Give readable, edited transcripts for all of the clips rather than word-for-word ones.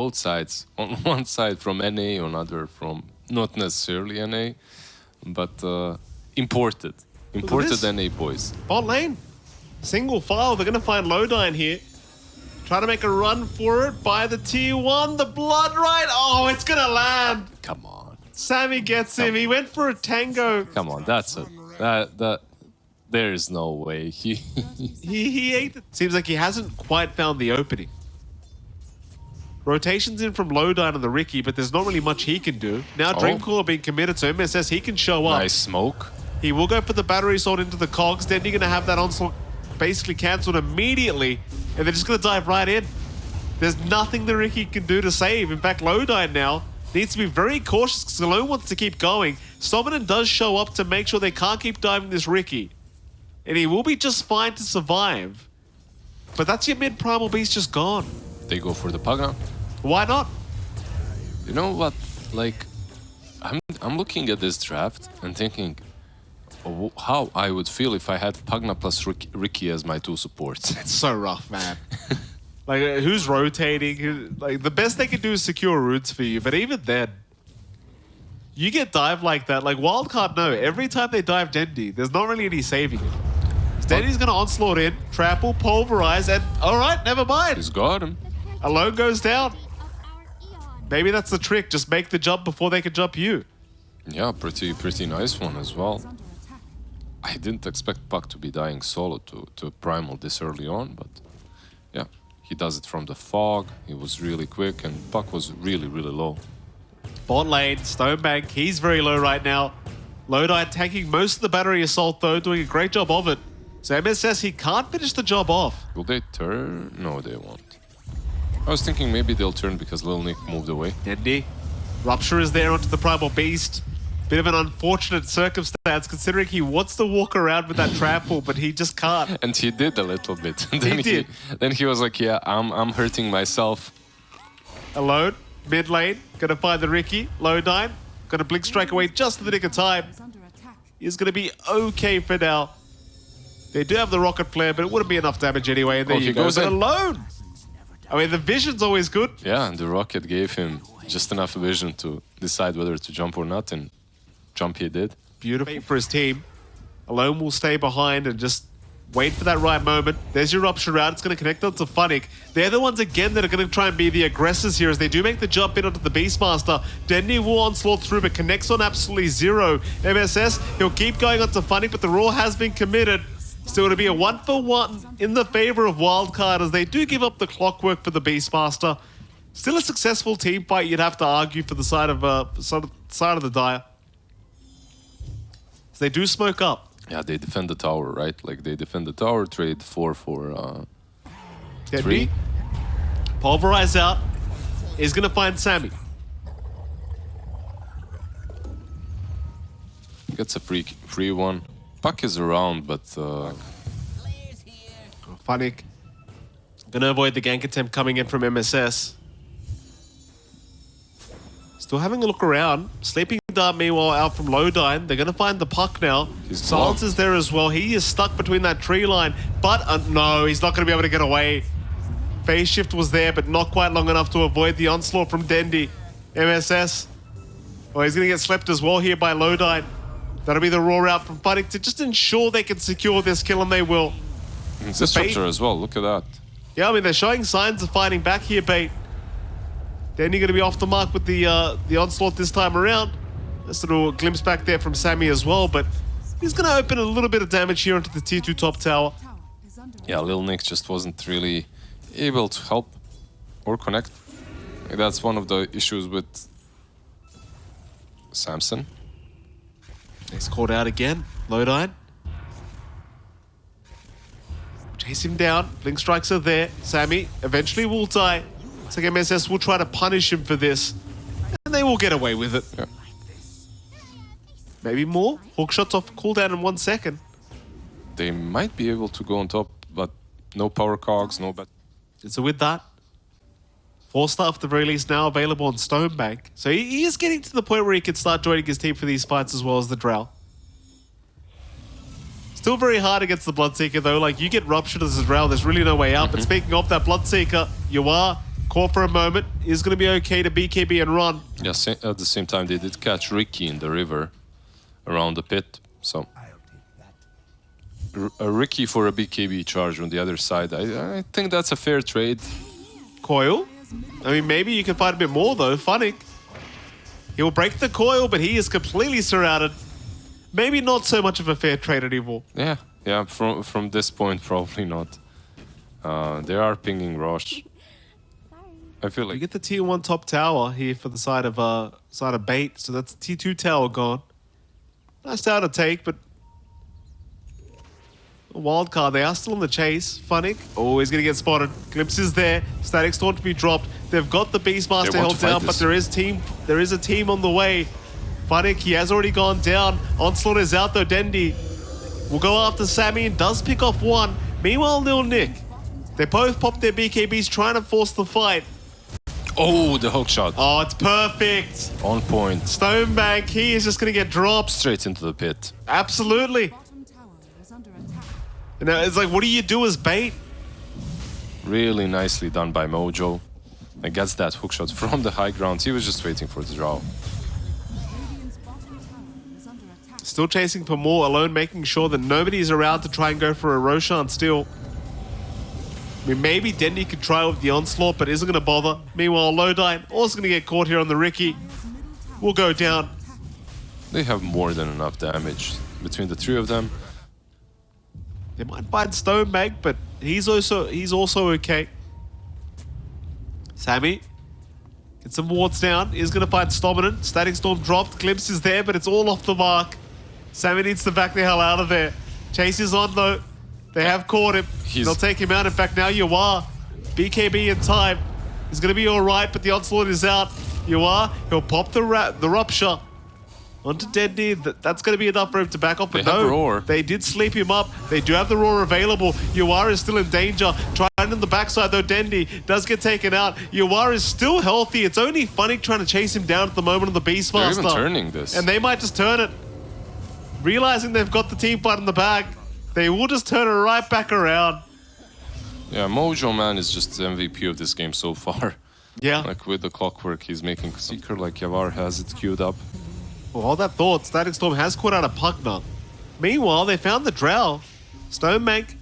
both sides. On one side from NA, on other from not necessarily NA, but imported NA boys. Bot lane, single file. They're going to find Lowdyne here. Trying to make a run for it by the T1. The blood right. Oh, it's going to land. Come on. Sammy gets him. He went for a tango. Come on, that's a... That there is no way. He ate it. Seems like he hasn't quite found the opening. Rotations in from Lowdyne and the Ricky, but there's not really much he can do. Now Dreamcaller being committed to MSS, he can show up. Nice smoke. He will go for the battery assault into the cogs. Then you're going to have that onslaught basically cancelled immediately, and they're just going to dive right in. There's nothing the Ricky can do to save. In fact, Lowdyne now needs to be very cautious because Alone wants to keep going. Someone does show up to make sure they can't keep diving this Ricky. And he will be just fine to survive. But that's your mid-primal beast just gone. They go for the Pugna. Why not? You know what? Like, I'm looking at this draft and thinking how I would feel if I had Pugna plus Ricky as my two supports. It's so rough, man. Like, who's rotating? Like, the best they can do is secure roots for you. But even then, you get dive like that. Like, Wildcard, no. Every time they dive Dendi, there's not really any saving it. Dendi's going to onslaught in, trample, pulverize, and all right, never mind. He's got him. Alone goes down. Maybe that's the trick. Just make the jump before they can jump you. Yeah, pretty nice one as well. I didn't expect Puck to be dying solo to Primal this early on, but yeah, he does it from the fog. He was really quick, and Puck was really low. Bot lane, Stonebank, he's very low right now. Lowdyne tanking most of the battery assault though, doing a great job of it. So MSS, he can't finish the job off. Will they turn? No, they won't. I was thinking maybe they'll turn because Lil Nick moved away. Dendi, Rupture is there onto the Primal Beast. Bit of an unfortunate circumstance considering he wants to walk around with that trample, but he just can't. And he did a little bit. He did. Then he was like, yeah, I'm hurting myself. Alone, mid lane, gonna find the Ricky. Lowdyne, gonna blink strike away just in the nick of time. He's gonna be okay for now. They do have the rocket flare, but it wouldn't be enough damage anyway. And there you go. But Alone. I mean, the vision's always good. Yeah, and the rocket gave him just enough vision to decide whether to jump or not, and jump he did. Beautiful for his team. Alone will stay behind and just wait for that right moment. There's your Rupture route. It's going to connect onto Funnick. They're the ones, again, that are going to try and be the aggressors here as they do make the jump in onto the Beastmaster. Dendi will onslaught through, but connects on absolutely zero. MSS, he'll keep going onto Funnick, but the Roar has been committed. Still to be a 1-for-1 in the favor of Wildcard as they do give up the clockwork for the Beastmaster. Still a successful team fight, you'd have to argue, for the side of the Dire. So they do smoke up. Yeah, they defend the tower, right? Like, they defend the tower, trade 4 for 3. Dendi, pulverize out, is going to find Sammy. Gets a free one. Puck is around, but... Funnick. Gonna avoid the gank attempt coming in from MSS. Still having a look around. Sleeping Dart meanwhile out from Lowdyne. They're gonna find the Puck now. Silence is there as well. He is stuck between that tree line. But no, he's not gonna be able to get away. Phase shift was there, but not quite long enough to avoid the onslaught from Dendi. MSS. Oh, he's gonna get slept as well here by Lowdyne. That'll be the Roar out from Funnick to just ensure they can secure this kill, and they will. Disruptor as well, look at that. Yeah, I mean, they're showing signs of fighting back here, Bait. Then you're going to be off the mark with the onslaught this time around. This little glimpse back there from Sammy as well, but he's going to open a little bit of damage here onto the tier 2 top tower. Yeah, Lil Nick just wasn't really able to help or connect. That's one of the issues with Samson. He's called out again. Lowdyne. Chase him down. Blink strikes are there. Sammy eventually will die. It's like MSS will try to punish him for this. And they will get away with it. Yeah. Maybe more. Hook shots off cooldown in 1 second. They might be able to go on top, but no power cogs, no bad. So with that, 4-star at the very least now available on Stonebank. So he is getting to the point where he can start joining his team for these fights as well as the Drow. Still very hard against the Bloodseeker though. Like, you get ruptured as a Drow, there's really no way out. But speaking of that Bloodseeker, you are Caught for a moment. Is going to be okay to BKB and run. Yeah, at the same time, they did catch Ricky in the river around the pit. So a Ricky for a BKB charge on the other side. I think that's a fair trade. Coil. I mean, maybe you can find a bit more, though. Funnick. He'll break the coil, but he is completely surrounded. Maybe not so much of a fair trade anymore. Yeah. From this point, probably not. They are pinging Roche. I feel You like get the tier 1 top tower here for the side of bait. So that's tier 2 tower gone. Nice tower to take, but a wild card. They are still on the chase. Funnick. Oh, he's going to get spotted. Glimpse is there. Static Storm to be dropped. They've got the Beastmaster held down, but there is a team on the way. Funnick, he has already gone down. Onslaught is out though. Dendi will go after Sammy and does pick off one. Meanwhile, Lil Nick. They both pop their BKBs trying to force the fight. oh, the hook shot Oh, it's perfect. on point, Stonebank, he is just going to get dropped. straight into the pit. Absolutely. And now it's like, what do you do as bait? Really nicely done by Mojo. And gets that hook shot from the high ground. He was just waiting for the draw. Still chasing for more, alone making sure that nobody's around to try and go for a Roshan still. I mean, maybe Dendi could try with the onslaught, but isn't going to bother. Meanwhile, Lowdine also going to get caught here on the Ricky. Will go down. They have more than enough damage between the three of them. They might find Stonebank, but he's also okay. Sammy. Get some wards down. Is going to find Stominant. Static Storm dropped. Glimpse is there, but it's all off the mark. Sammy needs to back the hell out of there. Chase is on though. They have caught him. They'll take him out. In fact, now you are. BKB in time. He's going to be all right, but the onslaught is out. You are. He'll pop the rupture onto Dendi. That's going to be enough for him to back off. But They have no, Roar. they did sleep him up. They do have the roar available. Yuar is still in danger. Trying in the backside though. Dendi does get taken out. Yuar is still healthy. It's only Funnick trying to chase him down at the moment of the Beastmaster. They're even turning this. And they might just turn it. Realizing they've got the team fight in the bag, they will just turn it right back around. Yeah, Mojo Man is just the MVP of this game so far. Yeah. Like with the clockwork, he's making Seeker like Yavar has it queued up. Well, hold that thought. Static Storm has caught out a Pugna. Meanwhile, they found the Drow. Stonebank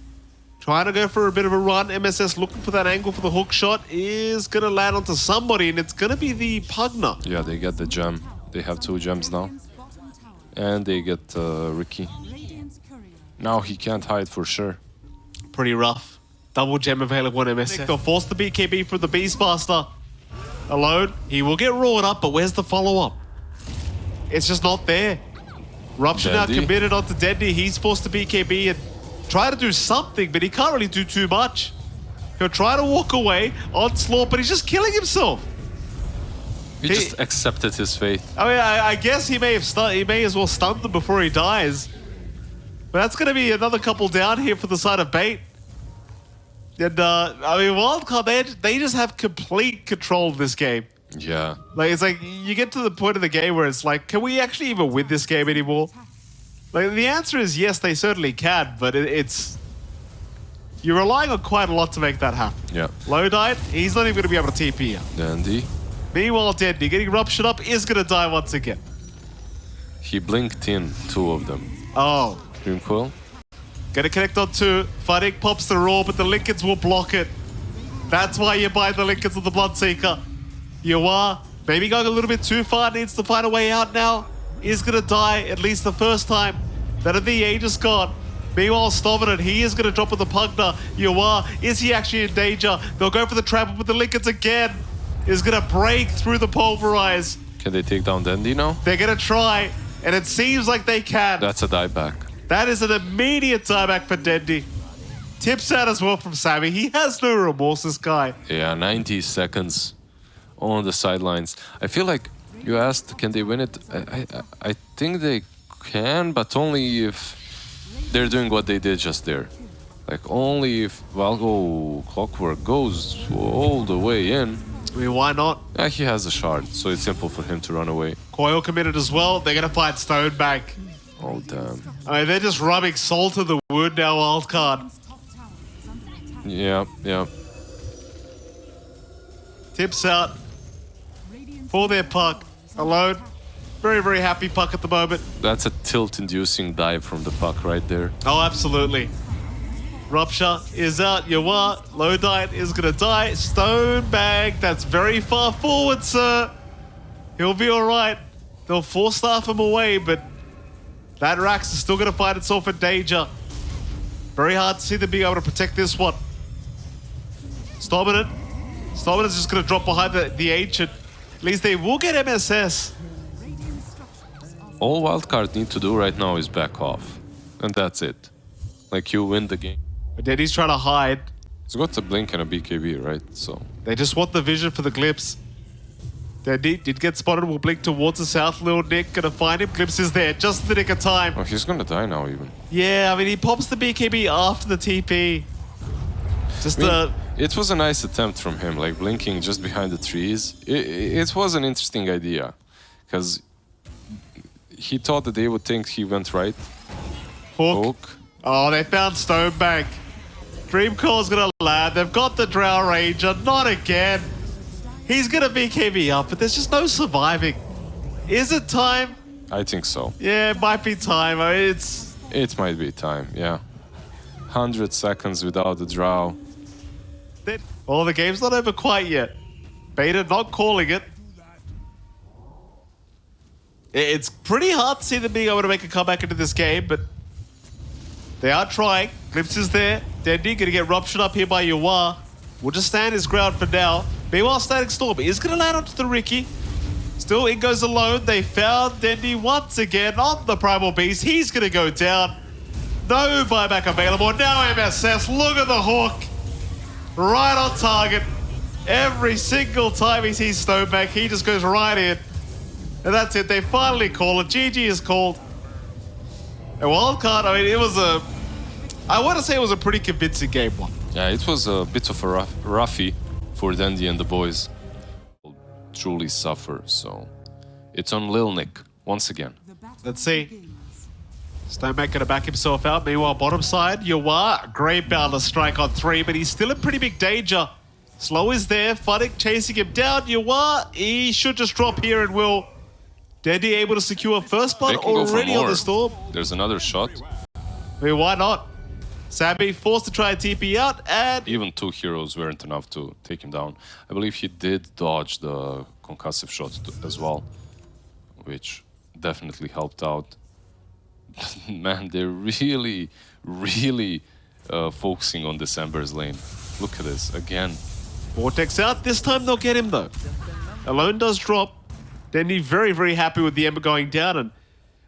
trying to go for a bit of a run. MSS looking for that angle for the hook shot is going to land onto somebody, and it's going to be the Pugna. Yeah, they get the gem. They have 2 gems now. And they get Ricky. Now he can't hide for sure. Pretty rough. Double gem available on MSS. They'll force the BKB for the Beastmaster. Alone, he will get roared up, but where's the follow-up? It's just not there. Rupture now Dendi. committed onto Dendi. He's forced to BKB and try to do something, but he can't really do too much. He'll try to walk away, onslaught, but he's just killing himself. He just accepted his fate. I mean, I guess he may as well stun them before he dies. But that's going to be another couple down here for the side of bait. And, I mean, Wildcard, they just have complete control of this game. Yeah. Like, it's like, you get to the point of the game where it's like, can we actually even win this game anymore? Like, the answer is yes, they certainly can, but it's... You're relying on quite a lot to make that happen. Yeah. Lowdine, he's not even going to be able to TP out. Dandy. Meanwhile, Dendi, getting ruptured up, is going to die once again. He blinked in 2 of them. Oh. Dream Coil. Gonna connect on 2. Funnick pops the roar, but the Linkens will block it. That's why you buy the Linkens of the Bloodseeker. You are maybe going a little bit too far, needs to find a way out now. Is gonna die, at least the first time. That of the Aegis God. Meanwhile, Stominant, he is gonna drop with the Pugna. You are. Is he actually in danger? They'll go for the trap with the Linkens again. Is gonna break through the Pulverize. Can they take down Dandy now? They're gonna try, and it seems like they can. That's a dieback. That is an immediate dieback for Dendi. Tips out as well from Sammy. He has no remorse, this guy. Yeah, 90 seconds on the sidelines. I feel like you asked, can they win it? I think they can, but only if they're doing what they did just there. Like, only if Clockwork goes all the way in. I mean, why not? Yeah, he has a shard, so it's simple for him to run away. Coil committed as well. They're going to find Stonebank. Oh, damn. I mean, they're just rubbing salt in the wound now, Wildcard. Yeah, yeah. Tips out for their puck. Alone. Very, very happy puck at the moment. That's a tilt-inducing dive from the puck right there. Oh, absolutely. Rupture is out. Yawa, low diet is going to die. Stone bag, that's very far forward, sir. He'll be all right. They'll force-staff him away, but that Rax is still going to find itself in danger. Very hard to see them being able to protect this one. Stominant. Stominant's just going to drop behind the Ancient. At least they will get MSS. All Wildcard need to do right now is back off. And that's it. Like, you win the game. But then he's trying to hide. He's got a blink and a BKB, right? So They just want the vision for the Glimpse. They did get spotted. Will blink towards the south. Little Nick gonna find him. Glimpse is there just in the nick of time. oh, he's gonna die now even. Yeah, I mean, he pops the BKB after the TP. Just It was a nice attempt from him, like blinking just behind the trees. It was an interesting idea, because he thought that they would think he went right. Hook. Oh, they found Stonebank. Dreamcall's gonna land. They've got the Drow Ranger. Not again. He's gonna BKB up, but there's just no surviving. Is it time? I think so. Yeah, it might be time. I mean, It might be time, yeah. 100 seconds without the drow. Well, the game's not over quite yet. Beta not calling it. It's pretty hard to see them being able to make a comeback into this game, but they are trying. Glimpse is there. Dendi gonna get ruptured up here by Yuwa. Will just stand his ground for now. Meanwhile, Static Storm is gonna land onto the Ricky. Still, it goes alone. They found Dendi once again on the Primal Beast. He's gonna go down. No buyback available. Now MSS. Look at the hook. Right on target. Every single time he sees Stoneback, he just goes right in. And that's it. They finally call it. GG is called. A wildcard, I mean, it was a... I want to say it was a pretty convincing game one. Yeah, it was a bit of a roughie for Dandy and the boys. Truly suffer, so... It's on Lil Nick, once again. Let's see. Stoneback gonna back himself out. Meanwhile, bottom side, Yuwa, great boundless strike on 3, but he's still in pretty big danger. Slow is there, Funnick chasing him down. Yuwa, he should just drop here and will. Dandy able to secure first blood already on the Storm. There's another shot. I mean, why not? Sammy forced to try and TP out, and Even 2 heroes weren't enough to take him down. I believe he did dodge the concussive shot as well, which definitely helped out. Man, they're really, really focusing on December's lane. Look at this, again. Vortex out. This time they'll get him though. Alone does drop. Dandy very, very happy with the Ember going down, and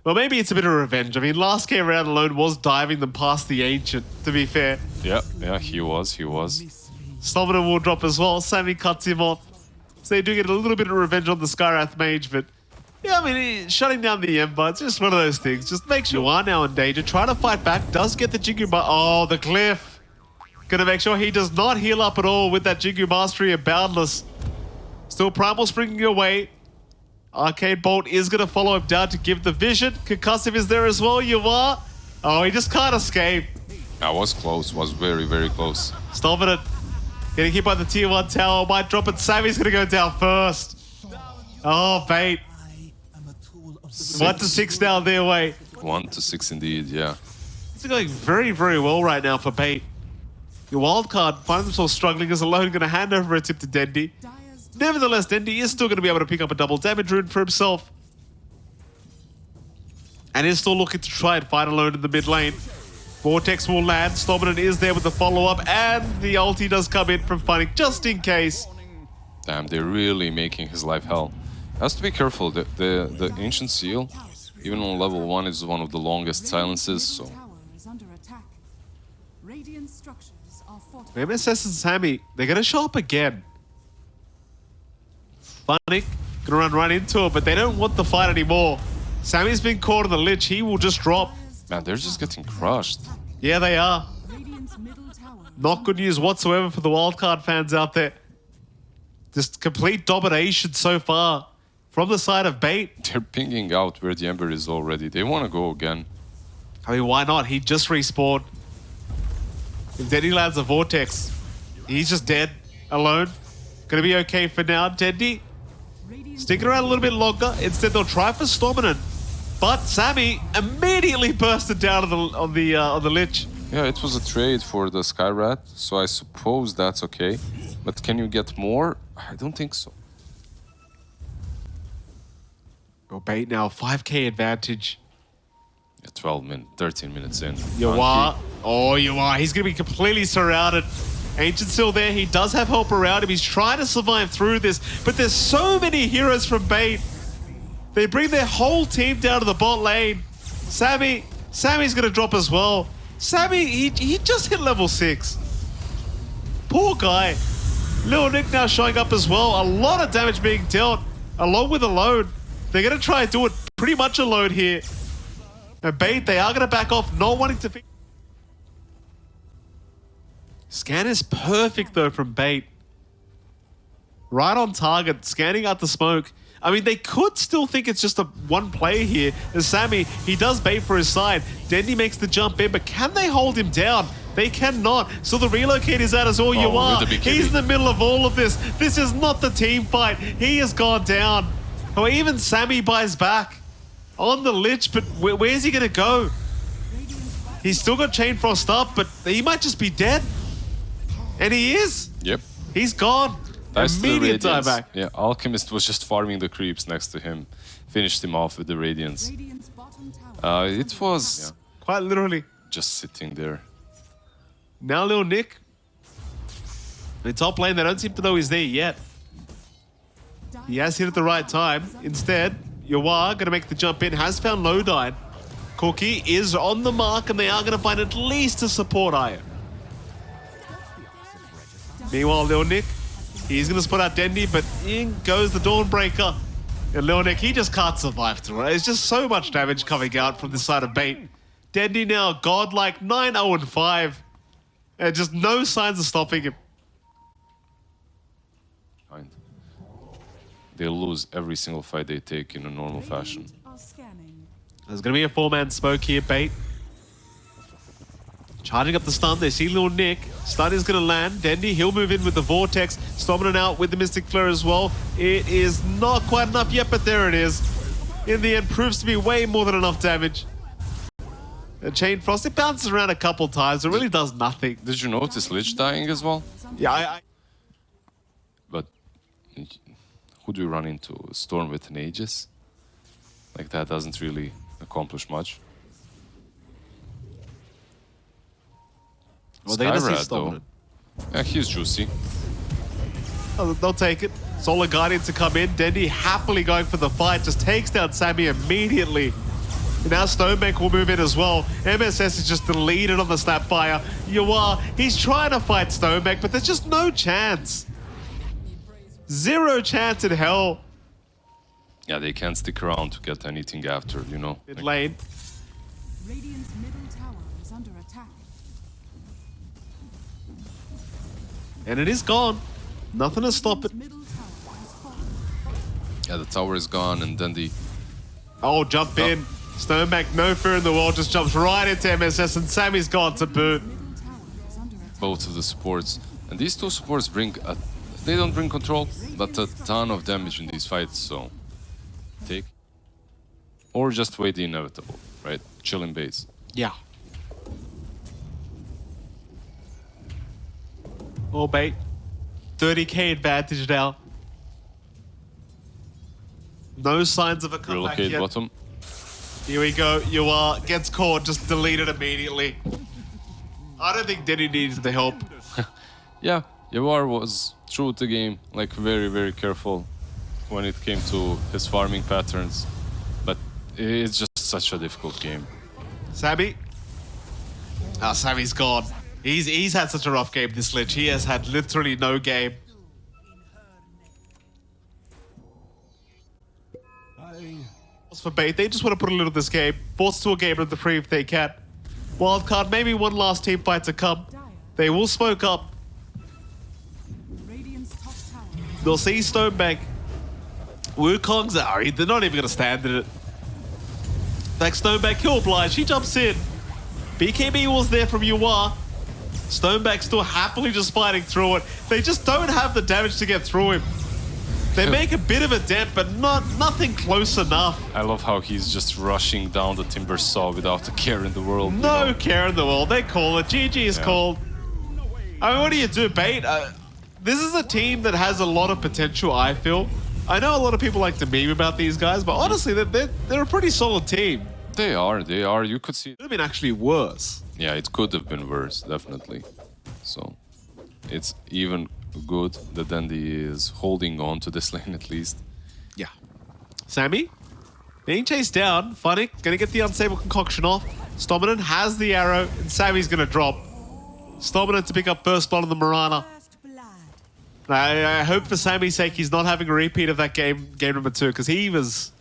well, maybe it's a bit of revenge. I mean, last game around Alone was diving them past the Ancient, to be fair. Yeah, he was. Stominant will drop as well. Sammy cuts him off. So they do get a little bit of revenge on the Skywrath Mage, but yeah, I mean, shutting down the Ember, it's just one of those things. Just make sure you are now in danger. Try to fight back. Does get the Jingu, but oh, the Cliff. Gonna make sure he does not heal up at all with that Jingu Mastery of Boundless. Still Primal springing away. Arcade Bolt is gonna follow him down to give the vision. Concussive is there as well. You are. Oh, he just can't escape. That was close, was very, very close. Stominant getting hit by the tier 1 tower. Might drop it. Sammy's gonna go down first. Oh, bait. 1 to 6 now their way. 1 to 6 indeed, yeah. It's going very, very well right now for bait. Your wildcard finds themselves struggling as Alone going to hand over a tip to Dendi. Nevertheless, Dendi is still going to be able to pick up a double damage rune for himself. And is still looking to try and fight Alone in the mid lane. Vortex will land. Stominant is there with the follow-up. And the ulti does come in from Funnick just in case. Damn, they're really making his life hell. Has to be careful. The Ancient Seal, even on level 1, is one of the longest silences, so... MSS and Sammy, they're going to show up again. Funnick gonna run right into it, but they don't want the fight anymore. Sammy's been caught in the lich. He will just drop. Man, they're just getting crushed. Yeah, they are. Not good news whatsoever for the wildcard fans out there. Just complete domination so far from the side of Bait. They're pinging out where the Ember is already. They want to go again. I mean, why not? He just respawned. If Denny lands a Vortex, he's just dead. Alone. Gonna be okay for now. Dendi sticking around a little bit longer. Instead, they'll try for Storminen. But Sammy immediately bursted down on the Lich. Yeah, it was a trade for the Skyrat, so I suppose that's okay. But can you get more? I don't think so. Go bait now, 5k advantage. Yeah, 13 minutes in. Yawar. Oh, Yawar. He's going to be completely surrounded. Ancient's still there. He does have help around him. He's trying to survive through this. But there's so many heroes from bait. They bring their whole team down to the bot lane. Sammy's going to drop as well. Sammy, he just hit level 6. Poor guy. Lil Nick now showing up as well. A lot of damage being dealt, along with a load. They're going to try and do it pretty much alone here. And bait, they are going to back off, not wanting to... Scan is perfect, though, from bait. Right on target, scanning out the smoke. I mean, they could still think it's just a one play here. As Sammy, he does bait for his side. Dendi makes the jump in, but can they hold him down? They cannot. So the relocate is out as all you are. He's in the middle of all of this. This is not the team fight. He has gone down. Or even Sammy buys back on the Lich, but where's he going to go? He's still got Chain Frost up, but he might just be dead. And he is. Yep. He's gone. Immediate dieback. Yeah, Alchemist was just farming the creeps next to him. Finished him off with the Radiance. It was quite literally just sitting there. Now Lil Nick. The top lane, they don't seem to know he's there yet. He has hit at the right time. Instead, Yawar going to make the jump in. Has found Lodine. Cookie is on the mark, and they are going to find at least a support iron. Meanwhile, Lil Nick, he's going to spot out Dendi, but in goes the Dawnbreaker. And Lil Nick, he just can't survive through it. There's just so much damage coming out from this side of bait. Dendi now godlike 9-0-5. And just no signs of stopping him. They'll lose every single fight they take in a normal fashion. There's going to be a 4-man smoke here, bait. Charging up the stun, they see Lil Nick. Stun is going to land. Dendi, he'll move in with the Vortex. Stomping out with the Mystic Flare as well. It is not quite enough yet, but there it is. In the end, proves to be way more than enough damage. And Chain Frost, it bounces around a couple times. It really does nothing. Did you notice Lich dying as well? Yeah, But who do you run into? Storm with an Aegis? Like, that doesn't really accomplish much. Well, they're going to see Skyrat, Storm. Yeah, he's juicy. Oh, they'll take it. Solar Guardian to come in. Dendi happily going for the fight. Just takes down Sammy immediately. And now Stonebank will move in as well. MSS is just deleted on the Snapfire. Yawar, he's trying to fight Stonebank, but there's just no chance. Zero chance in hell. Yeah, they can't stick around to get anything after, you know. Mid lane. Radiant's middle tower is under attack. And it is gone. Nothing to stop it. Middle tower has fallen. Yeah, the tower is gone, and then the... Oh, jump in. Stonebank, no fear in the world, just jumps right into MSS, and Sammy's gone to boot. Middle tower is under attack. both of the supports. And these two supports bring they don't bring control, but a ton of damage in these fights, so take. Or just wait the inevitable, right? Chill in base. Yeah. Oh, bait. 30k advantage now. No signs of a comeback Relocate yet. bottom. Here we go. You are gets caught, just deleted immediately. I don't think Denny needs the help. Yeah, Yawar was true to the game, like very, very careful when it came to his farming patterns. But it's just such a difficult game. Sammy? Ah, Sammy's gone. He's had such a rough game, this Lich. He has had literally no game. For bait, they just want to put a little of this game. Force to a game of the free if they can. Wildcard, maybe one last team fight to come. They will smoke up. Radiant's top tower. They'll see Stonebank. Wukong's out. They're not even going to stand in it. Like Stonebank, he'll oblige. He jumps in. BKB was there from Yawar. Stoneback still happily just fighting through it. They just don't have the damage to get through him. They make a bit of a dent, but nothing close enough. I love how he's just rushing down the timber saw without a care in the world. No you know? care in the world. They call it. GG is called. I mean, what do you do, Bait? This is a team that has a lot of potential, I feel. I know a lot of people like to meme about these guys, but honestly, they're a pretty solid team. They are. You could see. It could have been actually worse. Yeah, it could have been worse, definitely. So, it's even good that Dandy is holding on to this lane at least. Yeah. Sammy, being chased down. Funny, gonna get the unstable concoction off. Stominant has the arrow, and Sammy's gonna drop. Stominant to pick up first blood on the Mirana. I hope for Sammy's sake he's not having a repeat of that game number 2, because he was...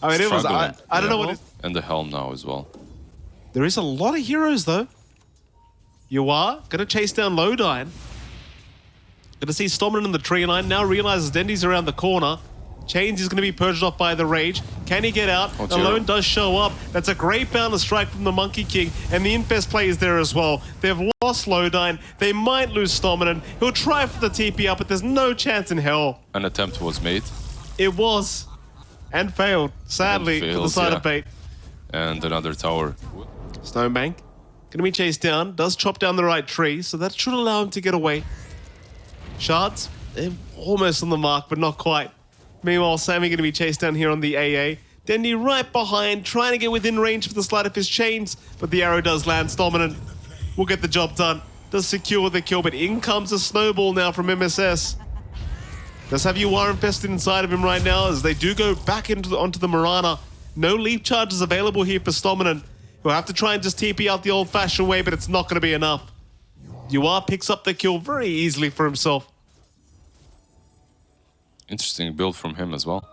I mean, it was... I don't know what... And the helm now as well. There is a lot of heroes, though. You are gonna chase down Lodine. Gonna see Stominant in the tree line. Now realizes Dendy's around the corner. Chains is going to be purged off by the rage. Can he get out? Alone does show up. That's a great bouncer strike from the Monkey King, and the Infest play is there as well. They've lost Lodine. They might lose Stominant. He'll try for the TP up, but there's no chance in hell. An attempt was made. It was. And failed, sadly, for the side of Bait. And another tower. Stonebank. Going to be chased down. Does chop down the right tree, so that should allow him to get away. Shards, they're almost on the mark, but not quite. Meanwhile, Sammy going to be chased down here on the AA. Dendy right behind, trying to get within range for the slide of his chains, but the arrow does land. Stominant will get the job done. Does secure the kill, but in comes a snowball now from MSS. Does have UR infested inside of him right now as they do go back onto the Mirana. No leap charges available here for Stominant. He'll have to try and just TP out the old-fashioned way, but it's not going to be enough. UR picks up the kill very easily for himself. Interesting build from him as well.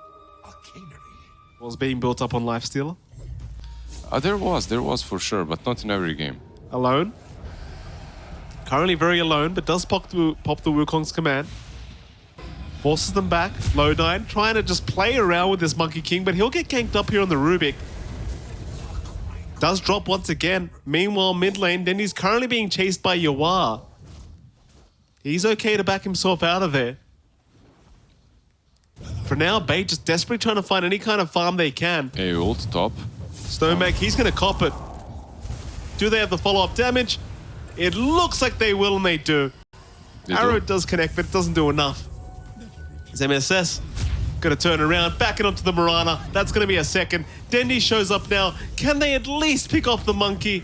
Was being built up on Lifestealer. There was for sure, but not in every game. Alone. Currently very alone, but does pop the Wukong's command. Forces them back. Lodine trying to just play around with this Monkey King, but he'll get ganked up here on the Rubik. Does drop once again. Meanwhile, mid lane, Dendy's currently being chased by Yawar. He's okay to back himself out of there. For now, Bait just desperately trying to find any kind of farm they can. Hey, ult top. Stoneback, he's going to cop it. Do they have the follow-up damage? It looks like they will, and they do. Arrow does connect, but it doesn't do enough. It's MSS. Going to turn around, back it onto the Mirana. That's going to be a second. Dendy shows up now. Can they at least pick off the monkey?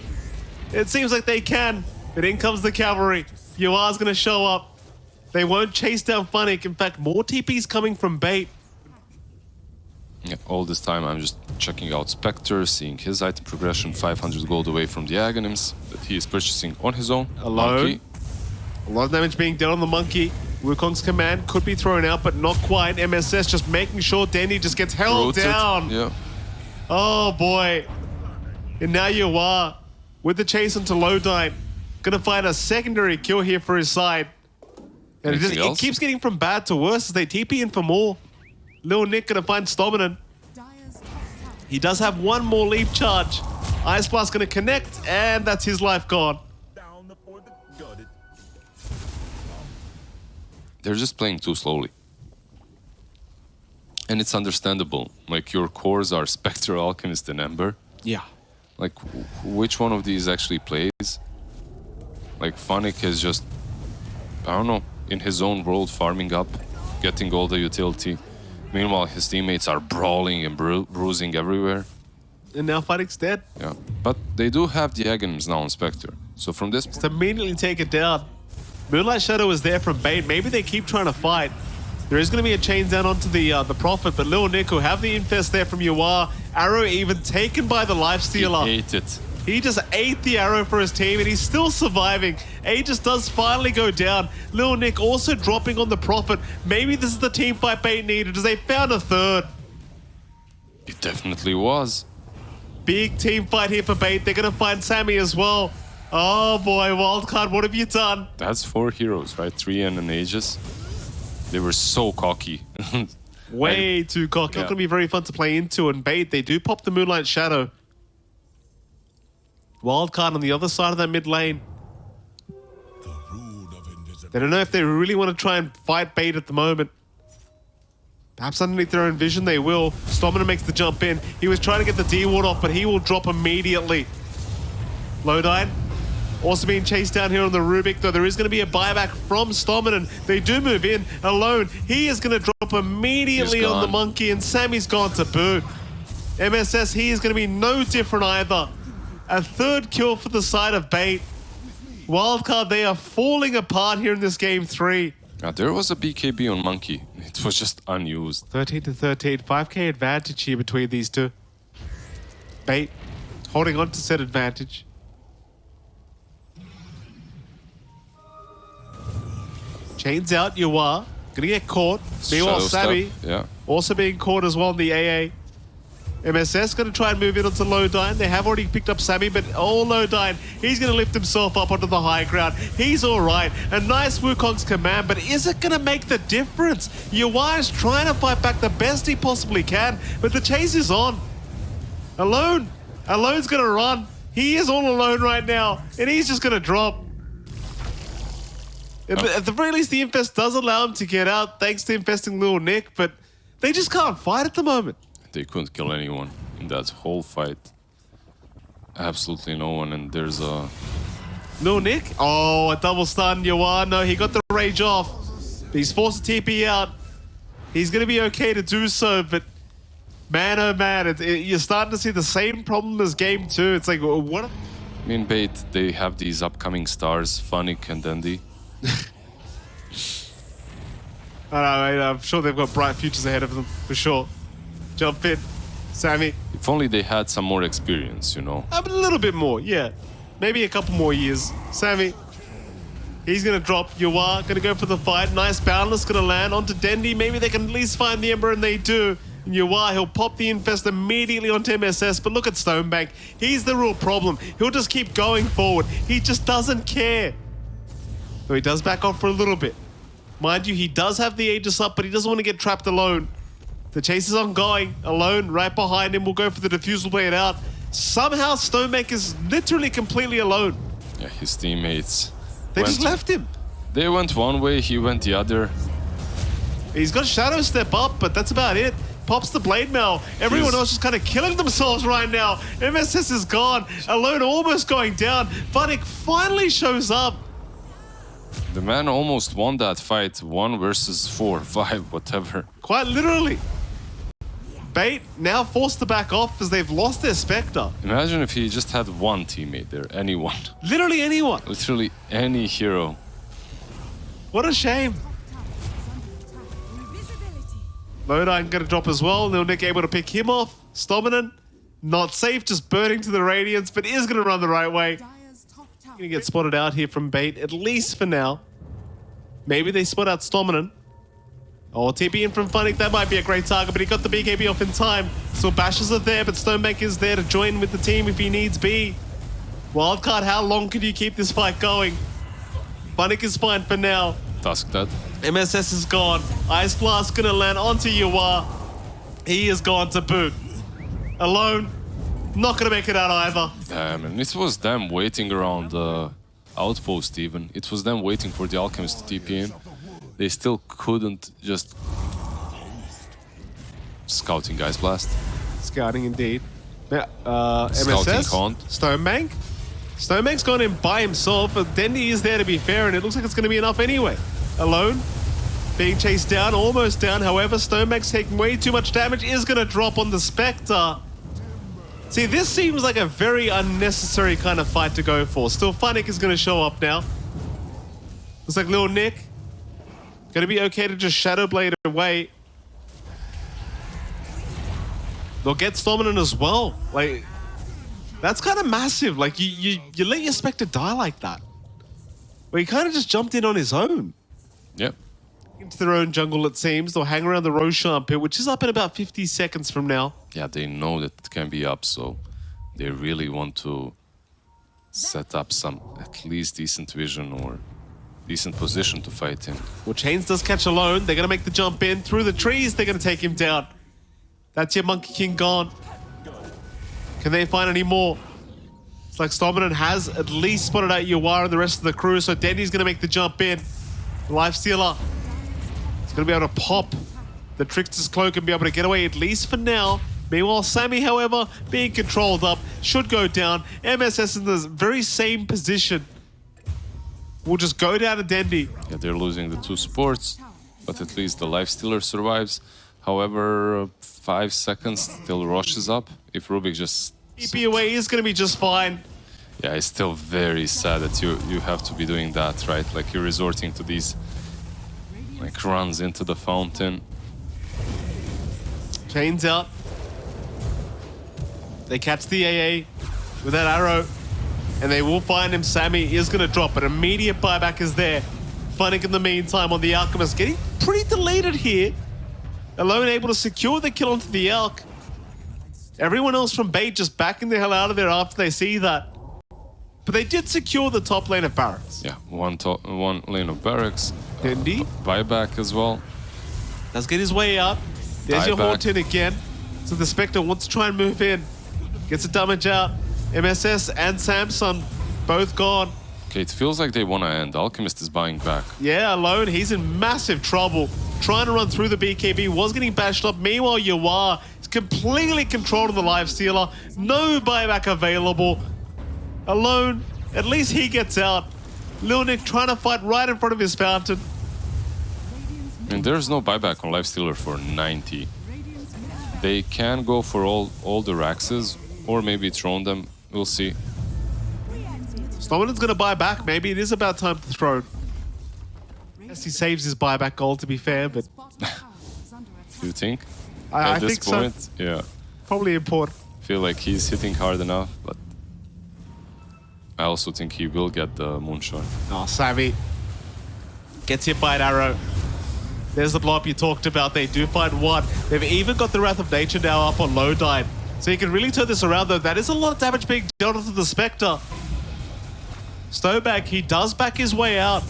It seems like they can, but in comes the cavalry. Yuar's going to show up. They won't chase down Funnick. In fact, more TPs coming from Bait. Yeah, all this time I'm just checking out Spectre, seeing his item progression, 500 gold away from the Aghanims that he is purchasing on his own. Alone. Monkey. A lot of damage being dealt on the monkey. Wukong's command could be thrown out, but not quite. MSS just making sure Dendy just gets held down. Yeah. Oh boy. And now you are with the chase into Lodine. Gonna find a secondary kill here for his side. And it keeps getting from bad to worse as they TP in for more. Lil Nick gonna find Stominant. He does have one more leap charge. Ice Blast gonna connect, and that's his life gone. They're just playing too slowly. And it's understandable. Like, your cores are Spectre, Alchemist, and Ember. Yeah. Like, which one of these actually plays? Like, Funnick is just, I don't know, in his own world, farming up, getting all the utility. Meanwhile, his teammates are brawling and bruising everywhere. And now Funnick's dead. Yeah, but they do have the Aghanims now on Spectre. So from this... Just immediately take it down. Moonlight Shadow is there from Bait. Maybe they keep trying to fight. There is going to be a chain down onto the Prophet, but Lil Nick will have the infest there from Yuar. Arrow even taken by the Lifestealer. He ate it. He just ate the arrow for his team, and he's still surviving. Aegis does finally go down. Lil Nick also dropping on the Prophet. Maybe this is the team fight Bait needed, as they found a third. It definitely was. Big team fight here for Bait. They're going to find Sammy as well. Oh boy, Wildcard, what have you done? That's 4 heroes, right? 3 and an Aegis. They were so cocky. Way too cocky. Not going to be very fun to play into. And Bait, they do pop the Moonlight Shadow. Wildcard on the other side of that mid lane. They don't know if they really want to try and fight bait at the moment. Perhaps underneath their own vision, they will. Stomina makes the jump in. He was trying to get the D-ward off, but he will drop immediately. Lodine also being chased down here on the Rubik, though there is going to be a buyback from Stomina. They do move in alone. He is going to drop immediately on the monkey, and Sammy's gone to boot. MSS, he is going to be no different either. A third kill for the side of bait. Wildcard, they are falling apart here in this game 3. There was a BKB on monkey. It was just unused. 13 to 13, 5k advantage here between these two. Bait holding on to set advantage. Chains out, you are. Gonna get caught. Meanwhile, Shadow Sammy step, yeah. also being caught as well in the AA. MSS gonna try and move in onto Lodine. They have already picked up Sammy, but Lodine, he's gonna lift himself up onto the high ground. He's all right. A nice Wukong's command, but is it gonna make the difference? Yuwa is trying to fight back the best he possibly can, but the chase is on. Alone's gonna run. He is all alone right now, and he's just gonna drop. At the very least, the Infest does allow him to get out, thanks to infesting Lil Nick, but they just can't fight at the moment. They couldn't kill anyone in that whole fight. Absolutely no one, and there's a... Lil Nick? Oh, a double stun, Yuan. No, he got the rage off. But he's forced to TP out. He's going to be okay to do so, but man, oh man, you're starting to see the same problem as game 2. It's like, what? I mean, Bait, they have these upcoming stars, Funnick and Dandy. I know, I'm sure they've got bright futures ahead of them, for sure. Jump in, Sammy. If only they had some more experience, you know. A little bit more, yeah. Maybe a couple more years. Sammy, he's going to drop. Yuwa going to go for the fight. Nice boundless going to land onto Dendi. Maybe they can at least find the Ember, and they do. And Yuwa, he'll pop the Infest immediately onto MSS, but look at Stonebank. He's the real problem. He'll just keep going forward. He just doesn't care. Though he does back off for a little bit. Mind you, he does have the Aegis up, but he doesn't want to get trapped alone. The chase is ongoing. Alone, right behind him, will go for the Diffusal Blade out. Somehow, Stonebank is literally completely alone. Yeah, his teammates... They just left him. They went one way, he went the other. He's got Shadow Step up, but that's about it. Pops the Blade Mail. Everyone else is kind of killing themselves right now. MSS is gone. Alone almost going down. Funnick finally shows up. The man almost won that fight, 1 versus 4, 5, whatever. Quite literally. Bait now forced to back off as they've lost their Spectre. Imagine if he just had one teammate there, anyone. Literally anyone. Literally any hero. What a shame. Lodine gonna drop as well. Lil Nick able to pick him off. Stominant, not safe, just burning to the Radiance, but is gonna run the right way. Gonna get spotted out here from Bait, at least for now. Maybe they spot out Stominant. Oh, TP in from Funnick, that might be a great target, but he got the BKB off in time. So bashes are there, but Stonebank is there to join with the team if he needs be. Wildcard, how long can you keep this fight going? Funnick is fine for now. Tusk dead. MSS is gone. Ice Blast gonna land onto Yuwa. He is gone to boot. Alone, not gonna make it out either. Damn, and it was them waiting around the outpost even. It was them waiting for the Alchemist to TP in. They still couldn't just... Scouting Ice Blast. Scouting indeed. Now, Scouting MSS? can't. Stonebank? Stonebank's gone in by himself, but Dendi is there to be fair, and it looks like it's going to be enough anyway. Alone, being chased down, almost down. However, Stonebank's taking way too much damage, is going to drop on the Spectre. See, this seems like a very unnecessary kind of fight to go for. Still, Funnick is going to show up now. Looks like Lil Nick. Going to be okay to just Shadow Blade away. They'll get Stominant as well. Like, that's kind of massive. Like, you let your Spectre die like that. Well, he kind of just jumped in on his own. Yep. Into their own jungle, it seems. They'll hang around the Roshan pit, which is up in about 50 seconds from now. Yeah, they know that it can be up, so they really want to set up some at least decent vision or decent position to fight in. Well, Chains does catch Alone. They're going to make the jump in. Through the trees, they're going to take him down. That's your Monkey King gone. Can they find any more? It's like Stominant has at least spotted out Yuwara and the rest of the crew, so Dendi's going to make the jump in. Lifestealer. He's going to be able to pop the Trickster's Cloak and be able to get away, at least for now. Meanwhile, Sammy, however, being controlled up, should go down. MSS in the very same position. We'll just go down to Dendi. Yeah, they're losing the 2 supports, but at least the Lifestealer survives. However, 5 seconds till Roche is up. If Rubik just... TP away is going to be just fine. Yeah, it's still very sad that you have to be doing that, right? Like you're resorting to these like runs into the fountain. Chains out. They catch the AA with that arrow, and they will find him. Sammy is going to drop, but immediate buyback is there. Funnick in the meantime on the Alchemist, getting pretty deleted here. Alone able to secure the kill onto the Alch. Everyone else from Bait just backing the hell out of there after they see that. But they did secure the top lane of Barracks. Yeah, one lane of Barracks. Dendi Buyback as well. does get his way out. There's your Buyback. Haunted again. So the Spectre wants to try and move in. Gets the damage out. MSS and Samson both gone. Okay, it feels like they want to end. Alchemist is buying back. Yeah, Alone, he's in massive trouble. Trying to run through the BKB, was getting bashed up. Meanwhile, Yawar is completely controlling the Lifestealer. No buyback available. Alone, at least he gets out. Lil Nick trying to fight right in front of his fountain. I mean, there's no buyback on Lifestealer for 90. They can go for all the Raxes, or maybe throne them. We'll see. Snowman's going to buy back. Maybe it is about time to throw. Yes, he saves his buyback goal, to be fair, but Do you think? I At this think so. point, yeah. Probably important. Feel like he's hitting hard enough, but I also think he will get the Moonshot. Oh, Sammy gets hit by an arrow. There's the blow up you talked about. They do find one. They've even got the Wrath of Nature now up on low dive. So you can really turn this around, though. That is a lot of damage being dealt to the Spectre. Stowback, he does back his way out.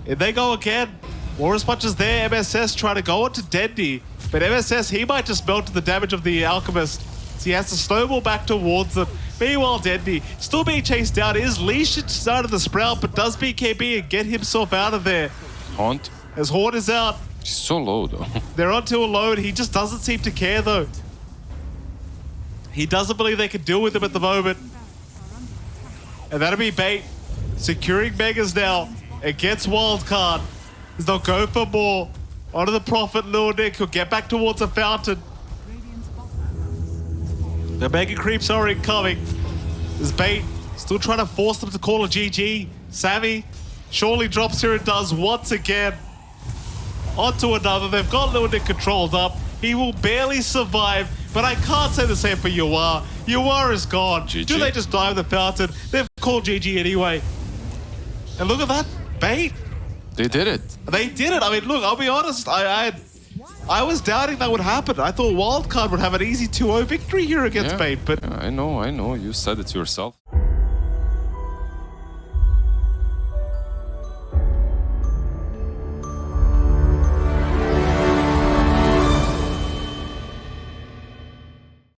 And they go again. War as much as their MSS try to go onto Dendi. But MSS, he might just melt to the damage of the Alchemist. So he has to snowball back towards them. Meanwhile, Dendi still being chased down. Is leashed inside of the Sprout, but does BKB and get himself out of there. Haunt? As Horde is out. She's so low, though. They're onto a load. He just doesn't seem to care, though. He doesn't believe they can deal with him at the moment. And that'll be Bait. Securing Megas now against Wildcard. As they'll go for more. Onto the Prophet, Lil Nick. He'll get back towards the fountain. The Mega Creeps are incoming. There's Bait still trying to force them to call a GG. Sammy surely drops here and does once again. Onto another. They've got Lil Nick controlled up. He will barely survive, but I can't say the same for Yawar. Yawar is gone. GG. Do they just dive in the fountain? They've called GG anyway. And look at that. Bait. They did it. They did it. I mean, look, I'll be honest. I was doubting that would happen. I thought Wildcard would have an easy 2-0 victory here against Yeah, Bait, but yeah, I know. You said it yourself.